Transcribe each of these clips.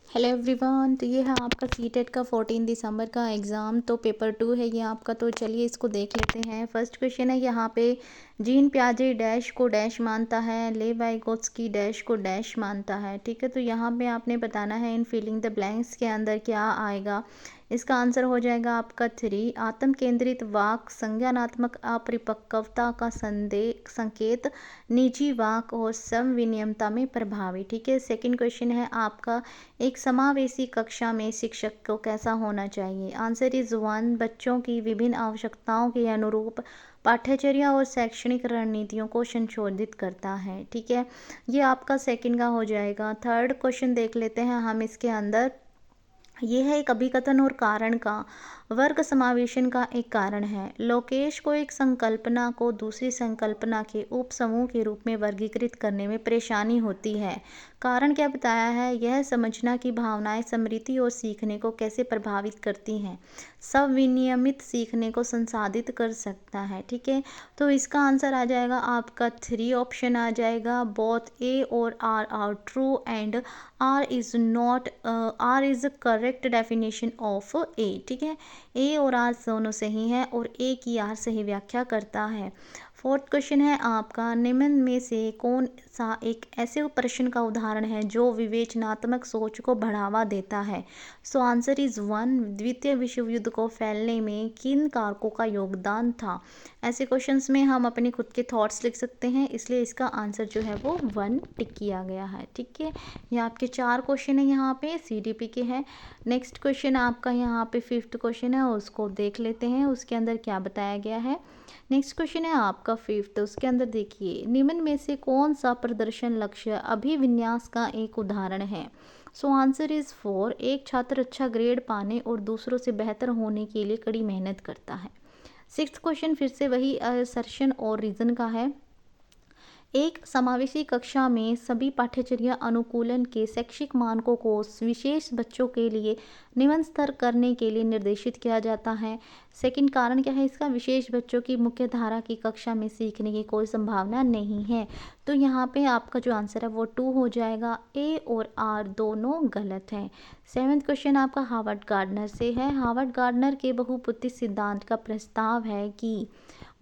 Hello everyone. तो ये है आपका सीटेट का 14 दिसंबर का एग्ज़ाम। तो पेपर 2 है ये आपका। तो चलिए इसको देख लेते हैं। फर्स्ट क्वेश्चन है यहाँ पे, जीन प्याजे डैश को डैश मानता है, ले वाइगोत्स्की डैश को डैश मानता है। ठीक है, तो यहाँ पे आपने बताना है इन फिलिंग द ब्लैंक्स के अंदर क्या आएगा। इसका आंसर हो जाएगा आपका 3। आत्म केंद्रित वाक संज्ञानात्मक अपरिपक्वता का संकेत, निजी वाक और संविनियमता में प्रभावी। ठीक है, सेकंड क्वेश्चन है आपका, एक समावेशी कक्षा में शिक्षक को कैसा होना चाहिए। आंसर इज 1, बच्चों की विभिन्न आवश्यकताओं के अनुरूप पाठ्यचर्या और शैक्षणिक रणनीतियों को संशोधित करता है। ठीक है, ये आपका सेकंड का हो जाएगा। थर्ड क्वेश्चन देख लेते हैं हम इसके अंदर। ये है एक अभिकथन और कारण का वर्ग समावेशन का एक कारण है। लोकेश को एक संकल्पना को दूसरी संकल्पना के उपसमूह के रूप में वर्गीकृत करने में परेशानी होती है। कारण क्या बताया है, यह समझना कि भावनाएं स्मृति और सीखने को कैसे प्रभावित करती हैं, सविनियमित सीखने को संसाधित कर सकता है। ठीक है, तो इसका आंसर आ जाएगा आपका 3 ऑप्शन आ जाएगा। बोथ ए और R true and R is correct definition of A. ठीक है, ए और आर दोनों सही है और ए की आर सही व्याख्या करता है। फोर्थ क्वेश्चन है आपका, निम्न में से कौन सा एक ऐसे प्रश्न का उदाहरण है जो विवेचनात्मक सोच को बढ़ावा देता है। सो आंसर इज 1, द्वितीय विश्व युद्ध को फैलने में किन कारकों का योगदान था। ऐसे क्वेश्चंस में हम अपने खुद के थॉट्स लिख सकते हैं, इसलिए इसका आंसर जो है वो 1 टिक किया गया है। ठीक है, ये आपके 4 क्वेश्चन है यहाँ पे सीडीपी के हैं। नेक्स्ट क्वेश्चन आपका यहाँ पे 5th क्वेश्चन है, उसको देख लेते हैं उसके अंदर क्या बताया गया है। नेक्स्ट क्वेश्चन है आपका 5th, उसके अंदर देखिए, निम्न में से कौन सा प्रदर्शन लक्ष्य अभिविन्यास का एक उदाहरण है। सो आंसर इज 4, एक छात्र अच्छा ग्रेड पाने और दूसरों से बेहतर होने के लिए कड़ी मेहनत करता है। 6th क्वेश्चन फिर से वही असर्शन और रीजन का है। एक समावेशी कक्षा में सभी पाठ्यचर्या अनुकूलन के शैक्षिक मानकों को विशेष बच्चों के लिए निम्न स्तर करने के लिए निर्देशित किया जाता है। सेकंड कारण क्या है इसका, विशेष बच्चों की मुख्य धारा की कक्षा में सीखने की कोई संभावना नहीं है। तो यहाँ पे आपका जो आंसर है वो 2 हो जाएगा। ए और आर दोनों गलत हैं। 7th क्वेश्चन आपका हार्वर्ड गार्डनर से है। हार्वर्ड गार्डनर के बहुपुत्ती सिद्धांत का प्रस्ताव है कि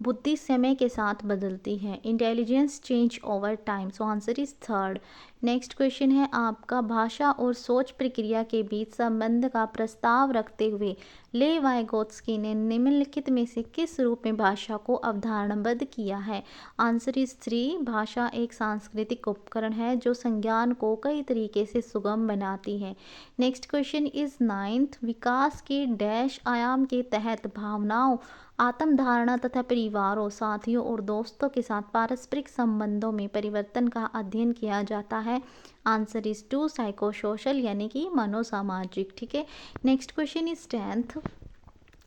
बुद्धि समय के साथ बदलती है, intelligence change over time. So answer is 3rd। Next question है आपका, भाषा और सोच प्रक्रिया के बीच संबंध का प्रस्ताव रखते हुए ले वाइगोत्स्की ने निम्नलिखित में से किस रूप में भाषा को अवधारणाबद्ध किया है। आंसर इज 3, भाषा एक सांस्कृतिक उपकरण है जो संज्ञान को कई तरीके से सुगम बनाती है। नेक्स्ट क्वेश्चन इज 9th, विकास के डैश आयाम के तहत भावनाओं, आत्मधारणा तथा परिवारों, साथियों और दोस्तों के साथ पारस्परिक संबंधों में परिवर्तन का अध्ययन किया जाता है। आंसर इज 2, साइकोसोशल यानी कि मनोसामाजिक। ठीक है, नेक्स्ट क्वेश्चन इज 10th,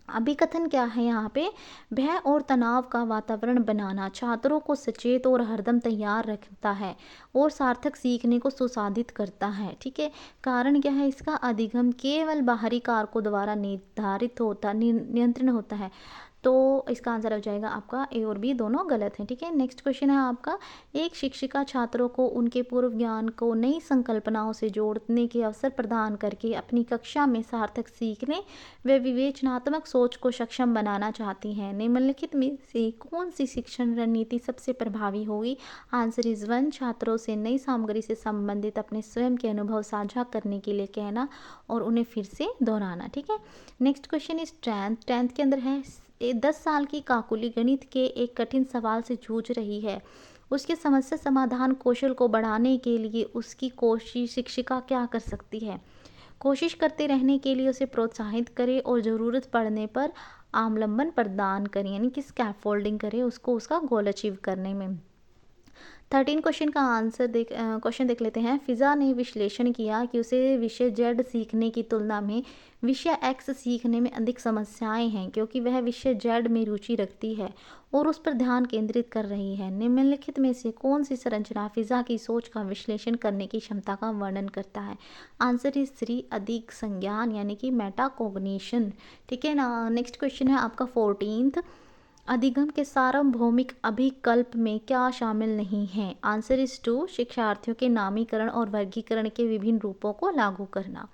अभिकथन क्या है यहाँ पे, भय और तनाव का वातावरण बनाना छात्रों को सचेत और हरदम तैयार रखता है और सार्थक सीखने को सुसाधित करता है। ठीक है, कारण क्या है इसका, अधिगम केवल बाहरी कारकों द्वारा निर्धारित होता नियंत्रण होता है। तो इसका आंसर हो जाएगा आपका ए और बी दोनों गलत हैं। ठीक है, नेक्स्ट क्वेश्चन है आपका, एक शिक्षिका छात्रों को उनके पूर्व ज्ञान को नई संकल्पनाओं से जोड़ने के अवसर प्रदान करके अपनी कक्षा में सार्थक सीखने व विवेचनात्मक सोच को सक्षम बनाना चाहती हैं। निम्नलिखित में से कौन सी शिक्षण रणनीति सबसे प्रभावी होगी। आंसर इज 1, छात्रों से नई सामग्री से संबंधित अपने स्वयं के अनुभव साझा करने के लिए कहना और उन्हें फिर से दोहराना। ठीक है, नेक्स्ट क्वेश्चन इज 10th के अंदर है, 10 साल की काकुली गणित के एक कठिन सवाल से जूझ रही है, उसके समस्या समाधान कौशल को बढ़ाने के लिए उसकी कोशिश शिक्षिका क्या कर सकती है। कोशिश करते रहने के लिए उसे प्रोत्साहित करें और ज़रूरत पड़ने पर आमलंबन प्रदान करें, यानी कि स्कैफोल्डिंग करें उसको उसका गोल अचीव करने में। 13 क्वेश्चन का आंसर क्वेश्चन देख लेते हैं। फिजा ने विश्लेषण किया कि उसे विषय जेड सीखने की तुलना में विषय एक्स सीखने में अधिक समस्याएं हैं क्योंकि वह विषय जेड में रुचि रखती है और उस पर ध्यान केंद्रित कर रही है। निम्नलिखित में से कौन सी संरचना फिजा की सोच का विश्लेषण करने की क्षमता का वर्णन करता है। आंसर इज 3, अधिक संज्ञान यानी कि मेटाकोग्निशन। ठीक है ना, नेक्स्ट क्वेश्चन है आपका 14th, अधिगम के सार्वभौमिक अभिकल्प में क्या शामिल नहीं है? आंसर इज टू, शिक्षार्थियों के नामीकरण और वर्गीकरण के विभिन्न रूपों को लागू करना।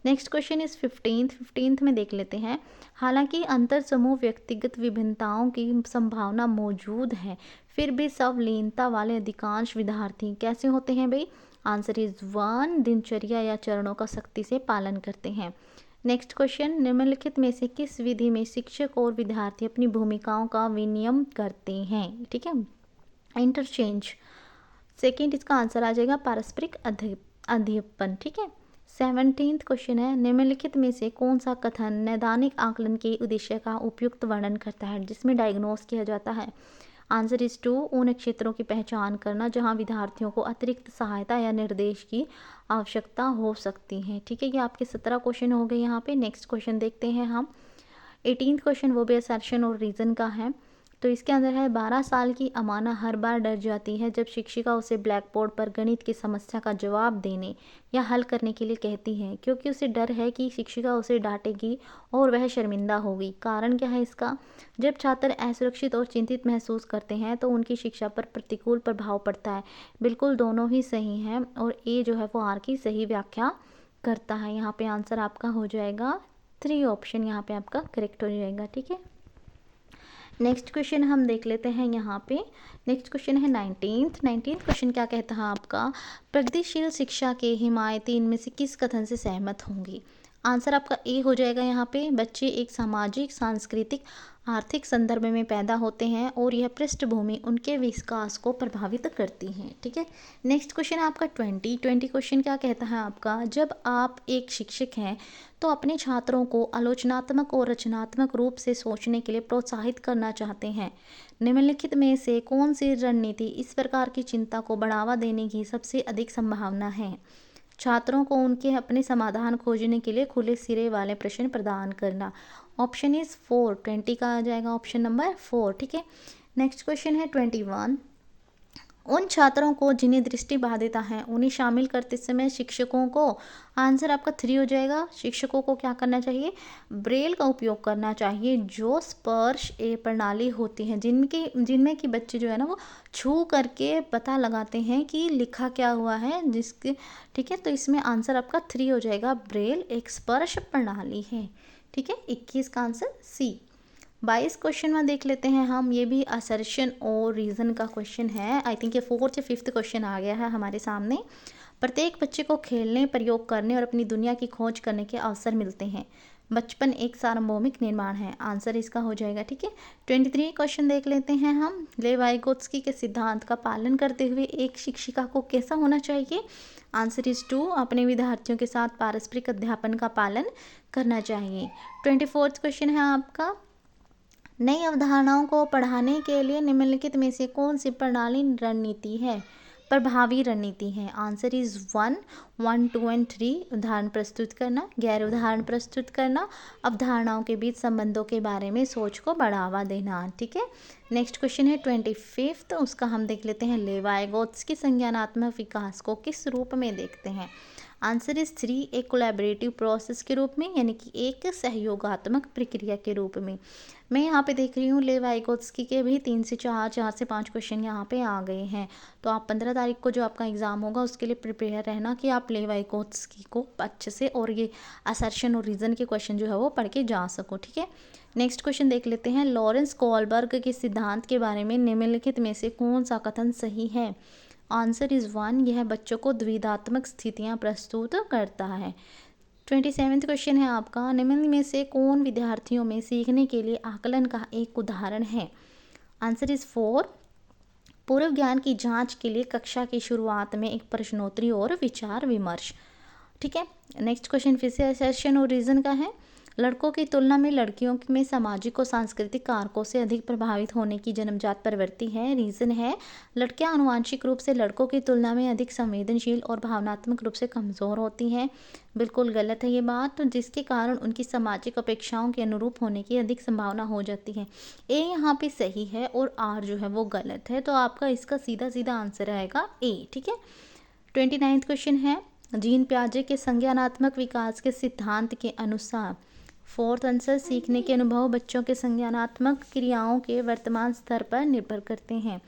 नेक्स्ट क्वेश्चन इज 15th में देख लेते हैं। हालांकि अंतर समूह व्यक्तिगत विभिन्नताओं की संभावना मौजूद है, फिर भी सबलीनता वाले अधिकांश विद्यार्थी कैसे होते हैं भाई? आंसर इज 1, दिनचर्या या चरणों का सख्ती से पालन करते हैं। नेक्स्ट क्वेश्चन, निम्नलिखित में से किस विधि में शिक्षक और विद्यार्थी अपनी भूमिकाओं का विनियम करते हैं? ठीक है, इंटरचेंज। सेकंड इसका आंसर आ जाएगा पारस्परिक अध्ययन। ठीक है। 17th क्वेश्चन है, निम्नलिखित में से कौन सा कथन नैदानिक आकलन के उद्देश्य का उपयुक्त वर्णन करता है, जिसमें डायग्नोस किया जाता है? आंसर इज टू, उन क्षेत्रों की पहचान करना जहां विद्यार्थियों को अतिरिक्त सहायता या निर्देश की आवश्यकता हो सकती है। ठीक है, ये आपके 17 क्वेश्चन हो गए यहाँ पे। नेक्स्ट क्वेश्चन देखते हैं हम। 18th क्वेश्चन वो भी असर्शन और रीज़न का है। तो इसके अंदर है, 12 साल की अमाना हर बार डर जाती है जब शिक्षिका उसे ब्लैक बोर्ड पर गणित की समस्या का जवाब देने या हल करने के लिए कहती है, क्योंकि उसे डर है कि शिक्षिका उसे डांटेगी और वह शर्मिंदा होगी। कारण क्या है इसका? जब छात्र असुरक्षित और चिंतित महसूस करते हैं तो उनकी शिक्षा पर प्रतिकूल प्रभाव पड़ता है। बिल्कुल दोनों ही सही हैं और ए जो है वो आर की सही व्याख्या करता है। यहाँ पे आंसर आपका हो जाएगा 3 ऑप्शन यहाँ पे आपका करेक्ट हो जाएगा। ठीक है, नेक्स्ट क्वेश्चन हम देख लेते हैं यहाँ पे। नेक्स्ट क्वेश्चन है 19th क्वेश्चन क्या कहता है आपका? प्रगतिशील शिक्षा के हिमायती इनमें से किस कथन से सहमत होंगी? आंसर आपका ए हो जाएगा यहाँ पे। बच्चे एक सामाजिक, सांस्कृतिक, आर्थिक संदर्भ में पैदा होते हैं और यह पृष्ठभूमि उनके विकास को प्रभावित करती है। ठीक है, नेक्स्ट क्वेश्चन है आपका 20 क्वेश्चन क्या कहता है आपका? जब आप एक शिक्षक हैं तो अपने छात्रों को आलोचनात्मक और रचनात्मक रूप से सोचने के लिए प्रोत्साहित करना चाहते हैं। निम्नलिखित में से कौन सी रणनीति इस प्रकार की चिंता को बढ़ावा देने की सबसे अधिक संभावना है? छात्रों को उनके अपने समाधान खोजने के लिए खुले सिरे वाले प्रश्न प्रदान करना। ऑप्शन इज 4, 20 का आ जाएगा ऑप्शन नंबर 4। ठीक है, नेक्स्ट क्वेश्चन है 21। उन छात्रों को जिन्हें दृष्टि बाधिता है उन्हें शामिल करते समय शिक्षकों को, आंसर आपका 3 हो जाएगा। शिक्षकों को क्या करना चाहिए? ब्रेल का उपयोग करना चाहिए, जो स्पर्श ए प्रणाली होती है जिनमें कि बच्चे जो है ना वो छू करके पता लगाते हैं कि लिखा क्या हुआ है जिसके। ठीक है, तो इसमें आंसर आपका 3 हो जाएगा। ब्रेल एक स्पर्श प्रणाली है। ठीक है, 21 का आंसर सी। 22 क्वेश्चन में देख लेते हैं हम। ये भी असर्शन और रीज़न का क्वेश्चन है। आई थिंक ये 4th या 5th क्वेश्चन आ गया है हमारे सामने। प्रत्येक बच्चे को खेलने, प्रयोग करने और अपनी दुनिया की खोज करने के अवसर मिलते हैं। बचपन एक सार्वभौमिक निर्माण है। आंसर इसका हो जाएगा। ठीक है, 23 क्वेश्चन देख लेते हैं हम। लेवाइगोत्स्की के सिद्धांत का पालन करते हुए एक शिक्षिका को कैसा होना चाहिए? आंसर इज 2, अपने विद्यार्थियों के साथ पारस्परिक अध्यापन का पालन करना चाहिए। 24th क्वेश्चन है आपका, नई अवधारणाओं को पढ़ाने के लिए निम्नलिखित में से कौन सी प्रणाली रणनीति है, प्रभावी रणनीति है? Answer is 1, 2 and 3। उदाहरण प्रस्तुत करना, गैर उदाहरण प्रस्तुत करना, अवधारणाओं के बीच संबंधों के बारे में सोच को बढ़ावा देना। ठीक है, नेक्स्ट क्वेश्चन है 25th। उसका हम देख लेते हैं। लेवाइगोत्स्की संज्ञानात्मक विकास को किस रूप में देखते हैं? आंसर इज 3, एक कोलैबोरेटिव प्रोसेस के रूप में, यानी कि एक सहयोगात्मक प्रक्रिया के रूप में। मैं यहाँ पे देख रही हूँ लेवाइगोत्स्की के भी 3 से 4, 4 से 5 क्वेश्चन यहाँ पे आ गए हैं। तो आप 15 तारीख को जो आपका एग्ज़ाम होगा उसके लिए प्रिपेयर रहना कि आप लेवाइगोत्स्की को अच्छे से और ये असर्शन और रीज़न के क्वेश्चन जो है वो पढ़ के जा सको। ठीक है, नेक्स्ट क्वेश्चन देख लेते हैं। लॉरेंस कोलबर्ग के सिद्धांत के बारे में निम्नलिखित में से कौन सा कथन सही है? आंसर इज 1, यह बच्चों को द्विधात्मक स्थितियाँ प्रस्तुत करता है। 27th क्वेश्चन है आपका, निम्न में से कौन विद्यार्थियों में सीखने के लिए आकलन का एक उदाहरण है? आंसर इज 4, पूर्व ज्ञान की जांच के लिए कक्षा की शुरुआत में एक प्रश्नोत्तरी और विचार विमर्श। ठीक है, नेक्स्ट क्वेश्चन फिर से असर्शन और रीज़न का है। लड़कों की तुलना में लड़कियों में सामाजिक और सांस्कृतिक कारकों से अधिक प्रभावित होने की जन्मजात प्रवृत्ति है। रीज़न है, लड़कियां आनुवांशिक रूप से लड़कों की तुलना में अधिक संवेदनशील और भावनात्मक रूप से कमज़ोर होती हैं। बिल्कुल गलत है ये बात, तो जिसके कारण उनकी सामाजिक अपेक्षाओं के अनुरूप होने की अधिक संभावना हो जाती है। ए यहाँ पे सही है और आर जो है वो गलत है, तो आपका इसका सीधा सीधा आंसर आएगा ए। ठीक है, 29th क्वेश्चन है। जीन पियाजे के संज्ञानात्मक विकास के सिद्धांत के अनुसार फोर्थ आंसर, सीखने के अनुभव बच्चों के संज्ञानात्मक क्रियाओं के वर्तमान स्तर पर निर्भर करते हैं।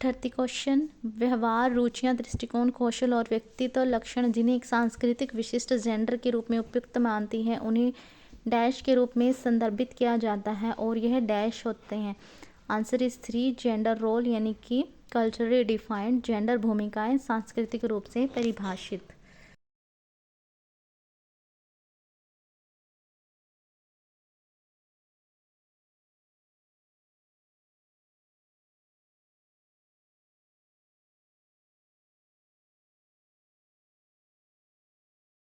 30 क्वेश्चन, व्यवहार, रुचियां, दृष्टिकोण, कौशल और व्यक्तित्व लक्षण जिन्हें एक सांस्कृतिक विशिष्ट जेंडर के रूप में उपयुक्त मानती है उन्हें डैश के रूप में संदर्भित किया जाता है और यह डैश होते हैं। आंसर इज 3, जेंडर रोल यानी कि कल्चरली डिफाइंड, जेंडर भूमिकाएं सांस्कृतिक रूप से परिभाषित।